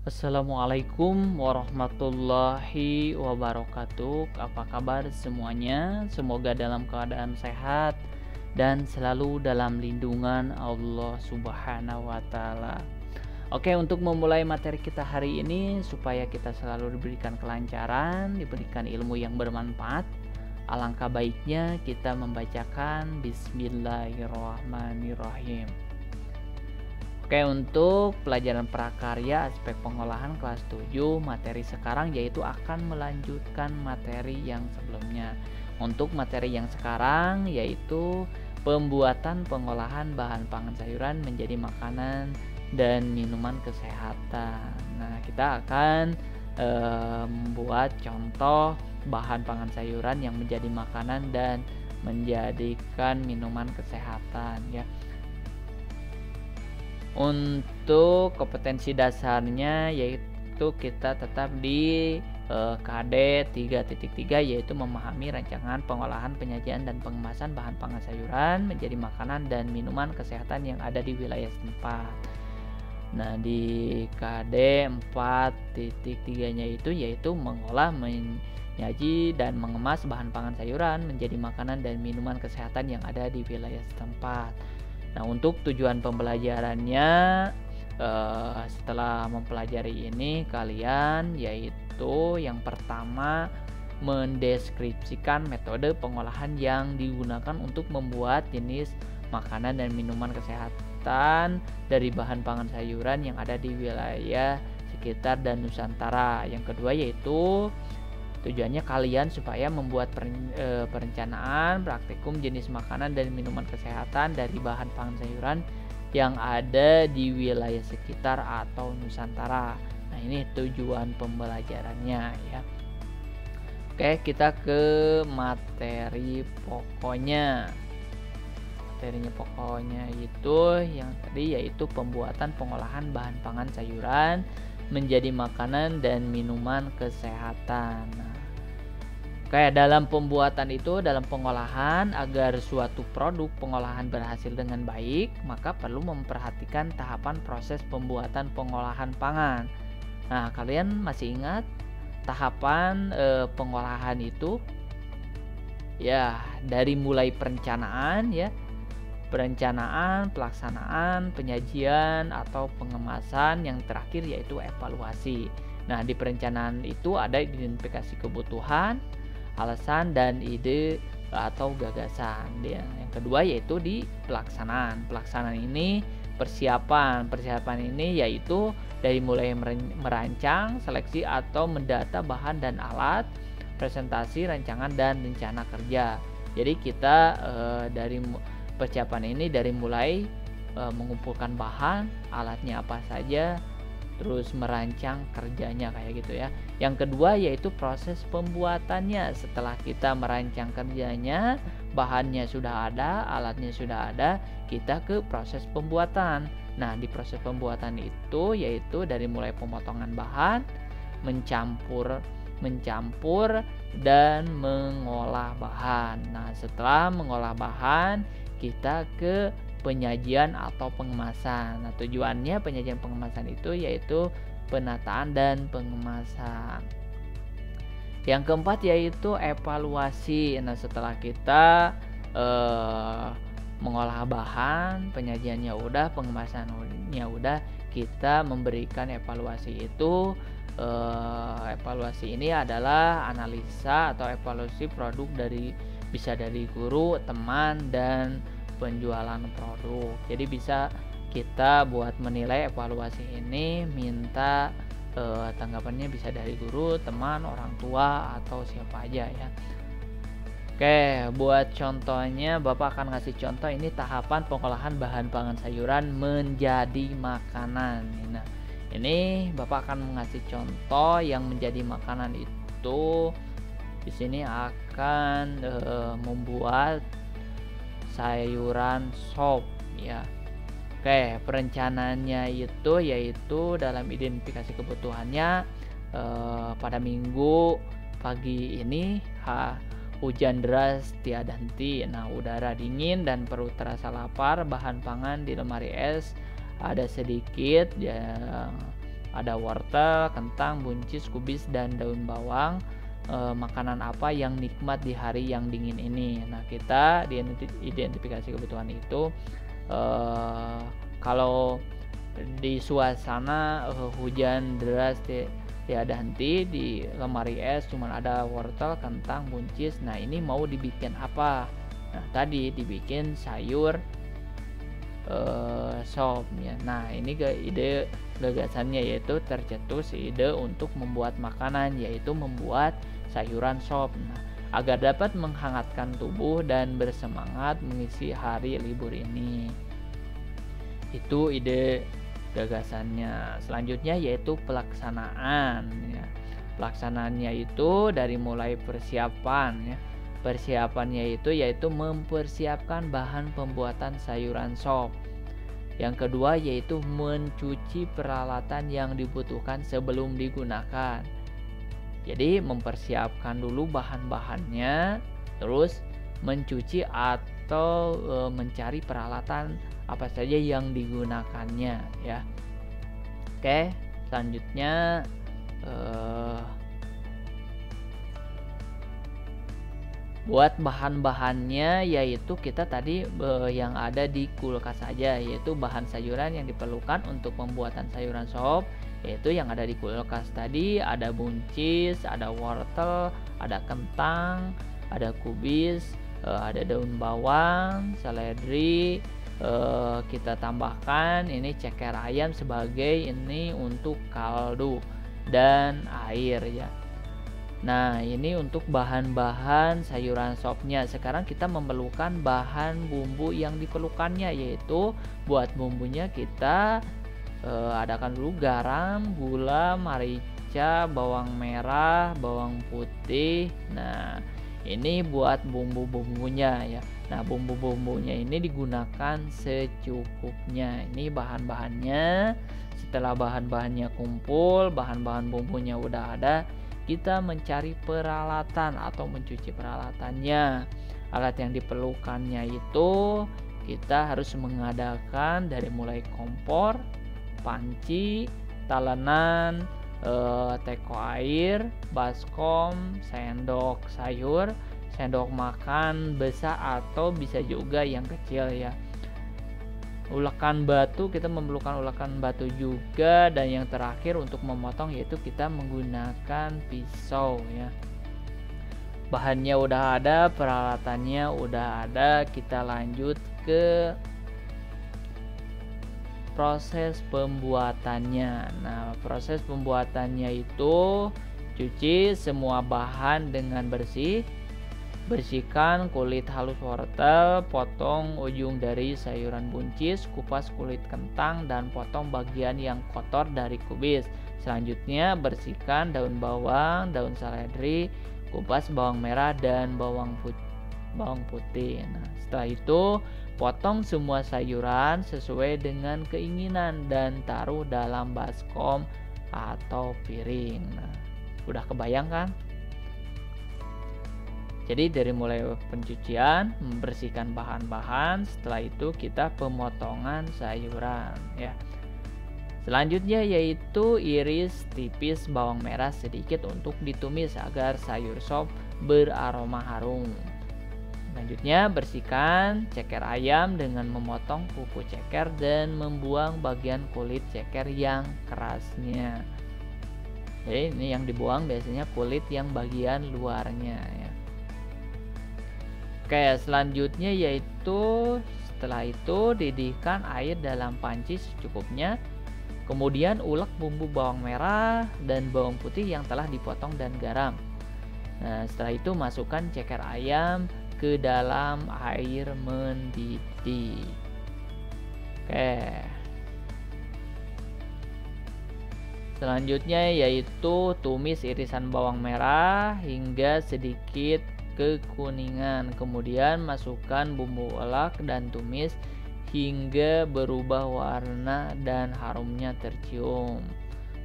Assalamualaikum warahmatullahi wabarakatuh. Apa kabar semuanya? Semoga dalam keadaan sehat dan selalu dalam lindungan Allah Subhanahu wa taala. Oke, untuk memulai materi kita hari ini supaya kita selalu diberikan kelancaran, diberikan ilmu yang bermanfaat, alangkah baiknya kita membacakan Bismillahirrahmanirrahim. Oke, untuk pelajaran prakarya aspek pengolahan kelas 7 materi sekarang yaitu akan melanjutkan materi yang sebelumnya. Untuk materi yang sekarang yaitu pembuatan pengolahan bahan pangan sayuran menjadi makanan dan minuman kesehatan. Nah, kita akan membuat contoh bahan pangan sayuran yang menjadi makanan dan menjadikan minuman kesehatan ya. Untuk kompetensi dasarnya yaitu kita tetap di KD 3.3 yaitu memahami rancangan pengolahan, penyajian dan pengemasan bahan pangan sayuran menjadi makanan dan minuman kesehatan yang ada di wilayah setempat. Nah, di KD 4.3-nya itu yaitu mengolah, menyaji dan mengemas bahan pangan sayuran menjadi makanan dan minuman kesehatan yang ada di wilayah setempat. Nah, untuk tujuan pembelajarannya setelah mempelajari ini kalian yaitu yang pertama mendeskripsikan metode pengolahan yang digunakan untuk membuat jenis makanan dan minuman kesehatan dari bahan pangan sayuran yang ada di wilayah sekitar dan Nusantara. Yang kedua yaitu tujuannya kalian supaya membuat perencanaan praktikum jenis makanan dan minuman kesehatan dari bahan pangan sayuran yang ada di wilayah sekitar atau Nusantara. Nah, ini tujuan pembelajarannya ya. Oke, kita ke materi pokoknya. Materinya pokoknya itu yang tadi yaitu pembuatan pengolahan bahan pangan sayuran menjadi makanan dan minuman kesehatan. Kayak dalam pembuatan itu, dalam pengolahan, agar suatu produk pengolahan berhasil dengan baik, maka perlu memperhatikan tahapan proses pembuatan pengolahan pangan. Nah, kalian masih ingat tahapan pengolahan itu? Ya, dari mulai perencanaan ya, perencanaan, pelaksanaan, penyajian atau pengemasan, yang terakhir yaitu evaluasi. Nah, di perencanaan itu ada identifikasi kebutuhan, alasan dan ide atau gagasan. Yang kedua yaitu di pelaksanaan. Pelaksanaan ini persiapan. Persiapan ini yaitu dari mulai merancang, seleksi atau mendata bahan dan alat, presentasi, rancangan dan rencana kerja. Jadi kita dari persiapan ini dari mulai mengumpulkan bahan, alatnya apa saja, terus merancang kerjanya kayak gitu ya. Yang kedua yaitu proses pembuatannya. Setelah kita merancang kerjanya, bahannya sudah ada, alatnya sudah ada, kita ke proses pembuatan. Nah, di proses pembuatan itu yaitu dari mulai pemotongan bahan, mencampur dan mengolah bahan. Nah, setelah mengolah bahan, kita ke penyajian atau pengemasan. Nah, tujuannya penyajian pengemasan itu yaitu penataan dan pengemasan. Yang keempat yaitu evaluasi. Nah, setelah kita mengolah bahan, penyajiannya udah, pengemasannya udah, kita memberikan evaluasi itu. Evaluasi ini adalah analisa atau evaluasi produk bisa dari guru, teman, dan penjualan produk. Jadi bisa kita buat menilai evaluasi ini, minta tanggapannya bisa dari guru, teman, orang tua, atau siapa aja ya. Oke, buat contohnya Bapak akan ngasih contoh ini tahapan pengolahan bahan pangan sayuran menjadi makanan. Nah, ini Bapak akan mengasih contoh yang menjadi makanan itu. Di sini akan membuat sayuran sop ya. Oke, perencanaannya itu yaitu dalam identifikasi kebutuhannya pada minggu pagi ini hujan deras tiada henti. Nah, udara dingin dan perut terasa lapar. Bahan pangan di lemari es ada sedikit ya, Ada wortel, kentang, buncis, kubis, dan daun bawang. Makanan apa yang nikmat di hari yang dingin ini. Nah, kita identifikasi kebutuhan itu. Kalau di suasana hujan deras tiada henti, di lemari es cuma ada wortel, kentang, buncis. Nah, ini mau dibikin apa? Nah, tadi dibikin sayur sop ya. Nah, ini ide gagasannya, yaitu tercetus ide untuk membuat makanan, yaitu membuat sayuran sop. Nah, agar dapat menghangatkan tubuh dan bersemangat mengisi hari libur ini. Itu ide gagasannya. Selanjutnya yaitu pelaksanaan ya. Pelaksanaannya itu dari mulai persiapan ya. Persiapannya itu yaitu mempersiapkan bahan pembuatan sayuran sop. Yang kedua yaitu mencuci peralatan yang dibutuhkan sebelum digunakan. Jadi mempersiapkan dulu bahan-bahannya, terus mencuci atau mencari peralatan apa saja yang digunakannya ya. Oke, selanjutnya buat bahan-bahannya, yaitu kita tadi yang ada di kulkas saja, yaitu bahan sayuran yang diperlukan untuk pembuatan sayuran sop, yaitu yang ada di kulkas tadi. Ada buncis, ada wortel, ada kentang, ada kubis, ada daun bawang, seledri, kita tambahkan ini ceker ayam sebagai ini untuk kaldu, dan air ya. Nah, ini untuk bahan-bahan sayuran sopnya. Sekarang kita memerlukan bahan bumbu yang diperlukannya, yaitu buat bumbunya kita adakan dulu garam, gula, merica, bawang merah, bawang putih. Nah, ini buat bumbu-bumbunya ya. Nah, bumbu-bumbunya ini digunakan secukupnya. Ini bahan-bahannya. Setelah bahan-bahannya kumpul, bahan-bahan bumbunya udah ada, kita mencari peralatan atau mencuci peralatannya. Alat yang diperlukannya itu kita harus mengadakan dari mulai kompor, panci, talenan, teko air, baskom, sendok sayur, sendok makan besar atau bisa juga yang kecil ya. Ulekan batu, kita memerlukan ulekan batu juga. Dan yang terakhir untuk memotong yaitu kita menggunakan pisau ya. Bahannya udah ada, peralatannya udah ada, kita lanjut ke proses pembuatannya. Nah, proses pembuatannya itu cuci semua bahan dengan bersih. Bersihkan kulit halus wortel, potong ujung dari sayuran buncis, kupas kulit kentang, dan potong bagian yang kotor dari kubis. Selanjutnya bersihkan daun bawang, daun seledri, kupas bawang merah dan bawang putih. Nah, setelah itu potong semua sayuran sesuai dengan keinginan dan taruh dalam baskom atau piring. Nah, udah kebayang kan? Jadi dari mulai pencucian, membersihkan bahan-bahan, setelah itu kita pemotongan sayuran ya. Selanjutnya yaitu iris tipis bawang merah sedikit untuk ditumis agar sayur sop beraroma harum. Selanjutnya bersihkan ceker ayam dengan memotong kuku ceker dan membuang bagian kulit ceker yang kerasnya. Jadi ini yang dibuang biasanya kulit yang bagian luarnya ya. Oke, selanjutnya yaitu setelah itu didihkan air dalam panci secukupnya. Kemudian ulek bumbu bawang merah dan bawang putih yang telah dipotong dan garam. Nah, setelah itu masukkan ceker ayam ke dalam air mendidih. Oke. Selanjutnya yaitu tumis irisan bawang merah hingga sedikit kekuningan. Kemudian masukkan bumbu ulek dan tumis hingga berubah warna dan harumnya tercium.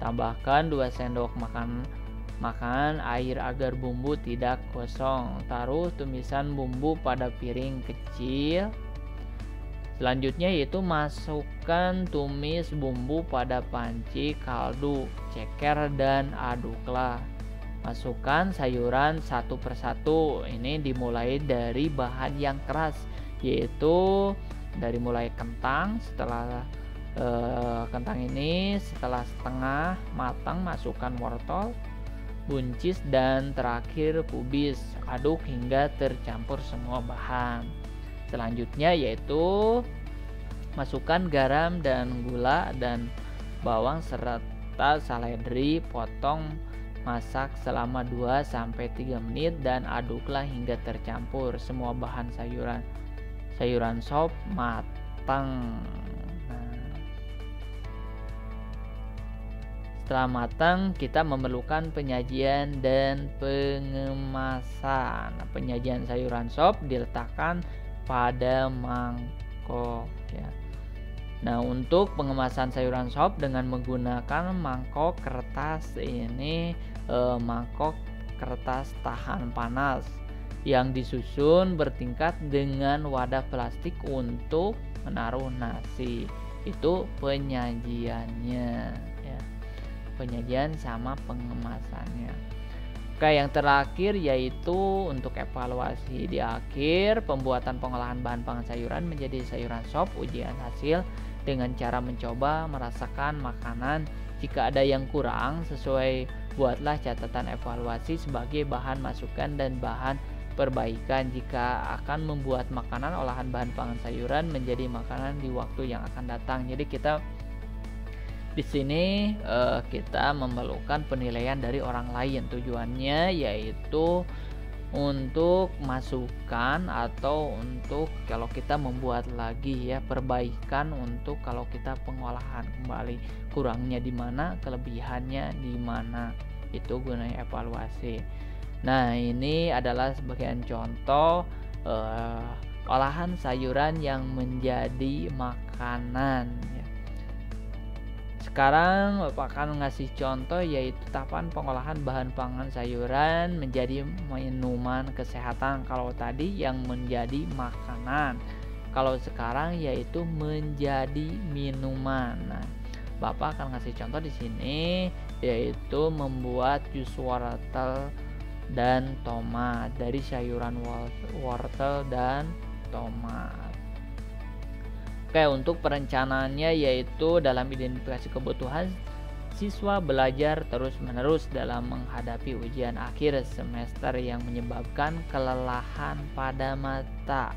Tambahkan 2 sendok makan air agar bumbu tidak gosong. Taruh tumisan bumbu pada piring kecil. Selanjutnya yaitu masukkan tumis bumbu pada panci kaldu, ceker dan aduklah. Masukkan sayuran satu persatu. Ini dimulai dari bahan yang keras, yaitu dari mulai kentang. Setelah kentang ini setelah setengah matang, masukkan wortel, buncis, dan terakhir kubis. Aduk hingga tercampur semua bahan. Selanjutnya yaitu masukkan garam dan gula dan bawang serta seledri, potong, masak selama 2-3 menit dan aduklah hingga tercampur semua bahan sayuran sop matang. Setelah matang, kita memerlukan penyajian dan pengemasan. Penyajian sayuran sop diletakkan pada mangkok ya. Nah, untuk pengemasan sayuran sop dengan menggunakan mangkok kertas ini, mangkok kertas tahan panas yang disusun bertingkat dengan wadah plastik untuk menaruh nasi. Itu penyajiannya ya. Penyajian sama pengemasannya. Oke, yang terakhir yaitu untuk evaluasi di akhir pembuatan pengolahan bahan pangan sayuran menjadi sayuran sop. Ujian hasil dengan cara mencoba merasakan makanan. Jika ada yang kurang sesuai, buatlah catatan evaluasi sebagai bahan masukan dan bahan perbaikan jika akan membuat makanan olahan bahan pangan sayuran menjadi makanan di waktu yang akan datang. Jadi kita di sini kita memerlukan penilaian dari orang lain. Tujuannya yaitu untuk masukan atau untuk kalau kita membuat lagi ya, perbaikan untuk kalau kita pengolahan kembali, kurangnya di mana, kelebihannya di mana. Itu gunanya evaluasi. Nah, ini adalah sebagian contoh olahan sayuran yang menjadi makanan ya. Sekarang Bapak akan ngasih contoh yaitu tahapan pengolahan bahan pangan sayuran menjadi minuman kesehatan. Kalau tadi yang menjadi makanan, kalau sekarang yaitu menjadi minuman. Nah, Bapak akan ngasih contoh di sini yaitu membuat jus wortel dan tomat dari sayuran wortel dan tomat. Oke, untuk perencanaannya yaitu dalam identifikasi kebutuhan, siswa belajar terus-menerus dalam menghadapi ujian akhir semester yang menyebabkan kelelahan pada mata.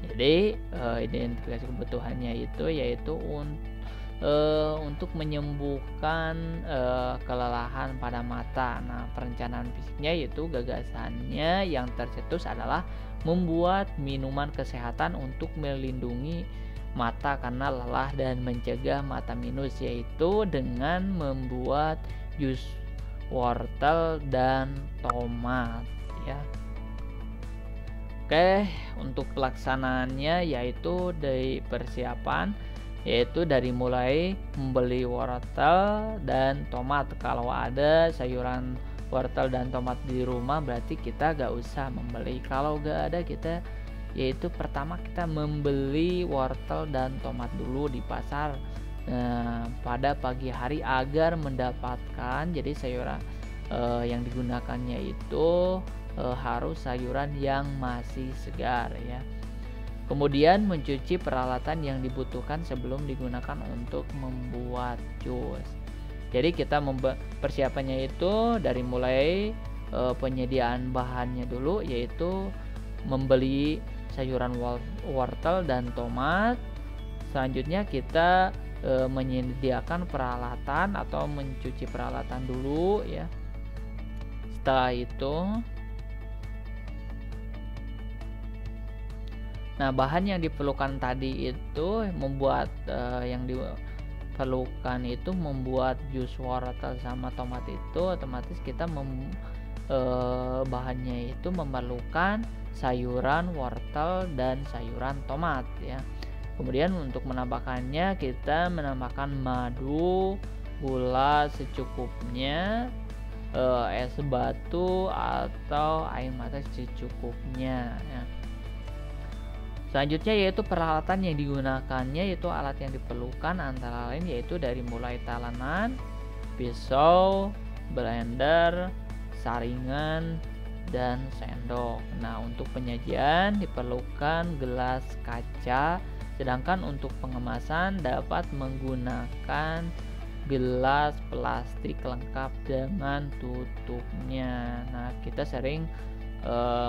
Jadi identifikasi kebutuhannya itu yaitu untuk menyembuhkan kelelahan pada mata. Nah, perencanaan fisiknya yaitu gagasannya yang tercetus adalah membuat minuman kesehatan untuk melindungi mata karena lelah dan mencegah mata minus, yaitu dengan membuat jus wortel dan tomat ya. Oke, untuk pelaksanaannya yaitu dari persiapan yaitu dari mulai membeli wortel dan tomat. Kalau ada sayuran wortel dan tomat di rumah berarti kita gak usah membeli. Kalau gak ada, kita yaitu pertama kita membeli wortel dan tomat dulu di pasar pada pagi hari agar mendapatkan, jadi sayuran yang digunakannya itu harus sayuran yang masih segar ya. Kemudian mencuci peralatan yang dibutuhkan sebelum digunakan untuk membuat jus. Jadi kita persiapannya itu dari mulai penyediaan bahannya dulu, yaitu membeli sayuran wortel dan tomat. Selanjutnya kita menyediakan peralatan atau mencuci peralatan dulu ya. Setelah itu, nah bahan yang diperlukan tadi itu membuat yang diperlukan itu membuat jus wortel sama tomat itu otomatis kita bahannya itu memerlukan sayuran wortel dan sayuran tomat ya. Kemudian untuk menambahkannya kita menambahkan madu, gula secukupnya, es batu atau air mata secukupnya ya. Selanjutnya yaitu peralatan yang digunakannya, yaitu alat yang diperlukan antara lain yaitu dari mulai talenan, pisau, blender, saringan, dan sendok. Nah, untuk penyajian diperlukan gelas kaca, sedangkan untuk pengemasan dapat menggunakan gelas plastik lengkap dengan tutupnya. Nah, kita sering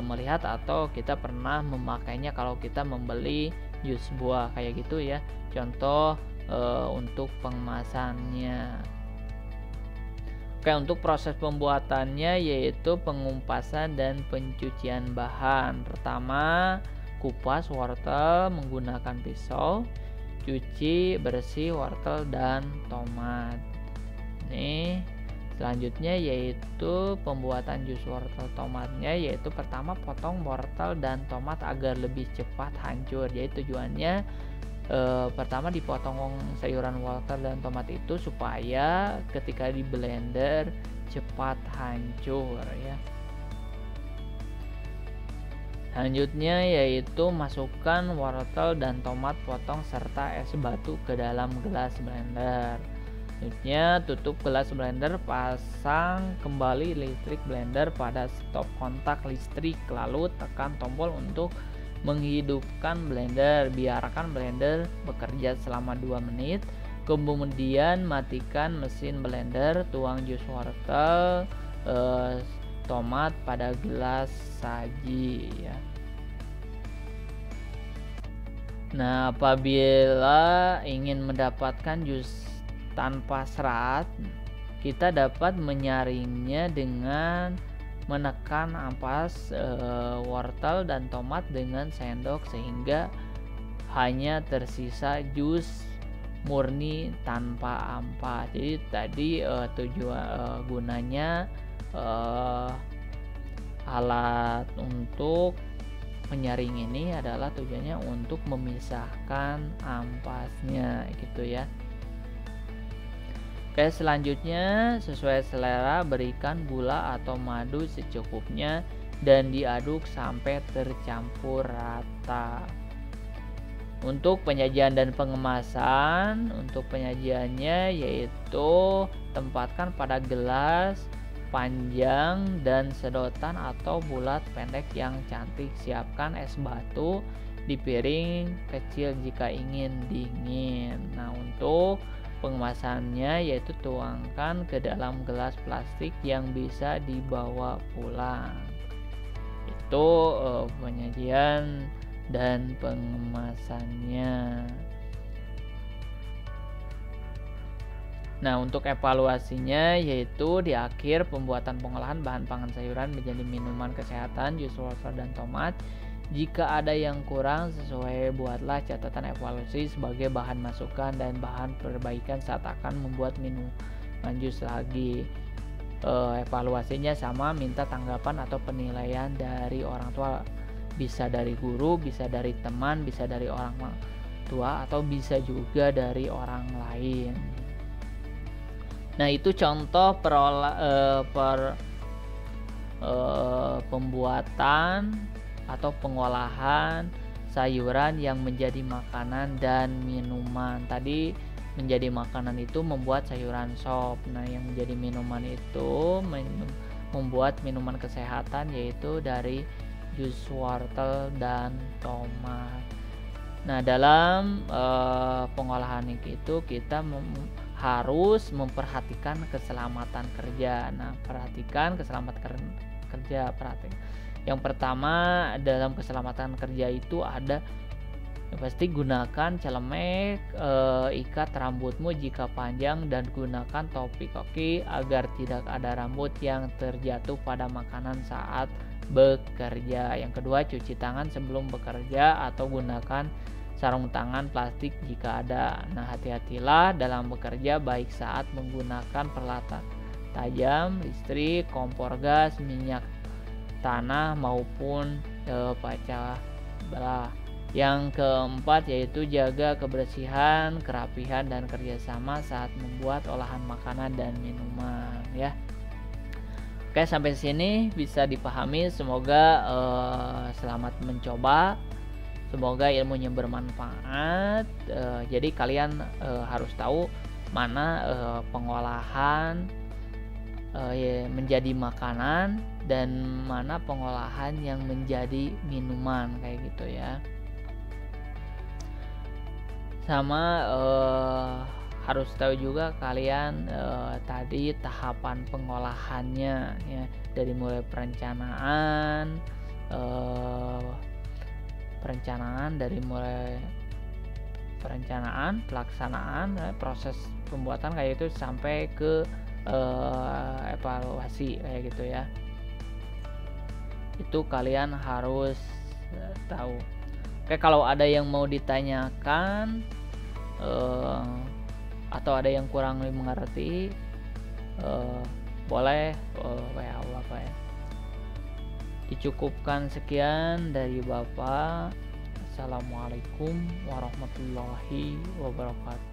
melihat atau kita pernah memakainya kalau kita membeli jus buah kayak gitu ya. Contoh untuk pengemasannya. Oke, untuk proses pembuatannya yaitu pengupasan dan pencucian bahan. Pertama, kupas wortel menggunakan pisau, cuci bersih wortel dan tomat. Nih, selanjutnya yaitu pembuatan jus wortel tomatnya, yaitu pertama potong wortel dan tomat agar lebih cepat hancur. Jadi tujuannya pertama dipotong sayuran wortel dan tomat itu supaya ketika di blender cepat hancur ya. Selanjutnya yaitu masukkan wortel dan tomat potong serta es batu ke dalam gelas blender. Selanjutnya tutup gelas blender, pasang kembali listrik blender pada stop kontak listrik, lalu tekan tombol untuk menghidupkan blender. Biarkan blender bekerja selama 2 menit. Kemudian matikan mesin blender, tuang jus wortel, tomat pada gelas saji ya. Nah, apabila ingin mendapatkan jus tanpa serat, kita dapat menyaringnya dengan menekan ampas wortel dan tomat dengan sendok sehingga hanya tersisa jus murni tanpa ampas. Jadi tadi tujuan gunanya alat untuk menyaring ini adalah tujuannya untuk memisahkan ampasnya gitu ya. Oke, selanjutnya sesuai selera berikan gula atau madu secukupnya dan diaduk sampai tercampur rata. Untuk penyajian dan pengemasan, untuk penyajiannya yaitu tempatkan pada gelas panjang dan sedotan atau bulat pendek yang cantik. Siapkan es batu di piring kecil jika ingin dingin. Nah, untuk pengemasannya yaitu tuangkan ke dalam gelas plastik yang bisa dibawa pulang. Itu penyajian dan pengemasannya. Nah, untuk evaluasinya yaitu di akhir pembuatan pengolahan bahan pangan sayuran menjadi minuman kesehatan jus wortel dan tomat. Jika ada yang kurang sesuai, buatlah catatan evaluasi sebagai bahan masukan dan bahan perbaikan saat akan membuat minuman jus lagi. Evaluasinya sama, minta tanggapan atau penilaian dari orang tua, bisa dari guru, bisa dari teman, bisa dari orang tua, atau bisa juga dari orang lain. Nah, itu contoh pembuatan atau pengolahan sayuran yang menjadi makanan dan minuman. Tadi menjadi makanan itu membuat sayuran sop. Nah, yang menjadi minuman itu membuat minuman kesehatan yaitu dari jus wortel dan tomat. Nah, dalam pengolahan itu kita harus memperhatikan keselamatan kerja. Nah, perhatikan keselamatan kerja. Yang pertama dalam keselamatan kerja itu ada yang pasti gunakan celemek, ikat rambutmu jika panjang, dan gunakan topi koki agar tidak ada rambut yang terjatuh pada makanan saat bekerja. Yang kedua, cuci tangan sebelum bekerja atau gunakan sarung tangan plastik jika ada. Nah, hati-hatilah dalam bekerja baik saat menggunakan peralatan tajam, listrik, kompor gas, minyak tanah maupun pecah belah. Yang keempat yaitu jaga kebersihan, kerapihan, dan kerjasama saat membuat olahan makanan dan minuman ya. Oke, sampai sini bisa dipahami. Semoga selamat mencoba. Semoga ilmunya bermanfaat. Jadi kalian harus tahu mana pengolahan menjadi makanan dan mana pengolahan yang menjadi minuman kayak gitu ya. Sama harus tahu juga kalian tadi tahapan pengolahannya ya, dari mulai perencanaan pelaksanaan proses pembuatan kayak itu sampai ke evaluasi kayak gitu ya. Itu kalian harus tahu. Oke, kalau ada yang mau ditanyakan atau ada yang kurang mengerti, boleh WA Bapak ya. Dicukupkan sekian dari Bapak. Assalamualaikum warahmatullahi wabarakatuh.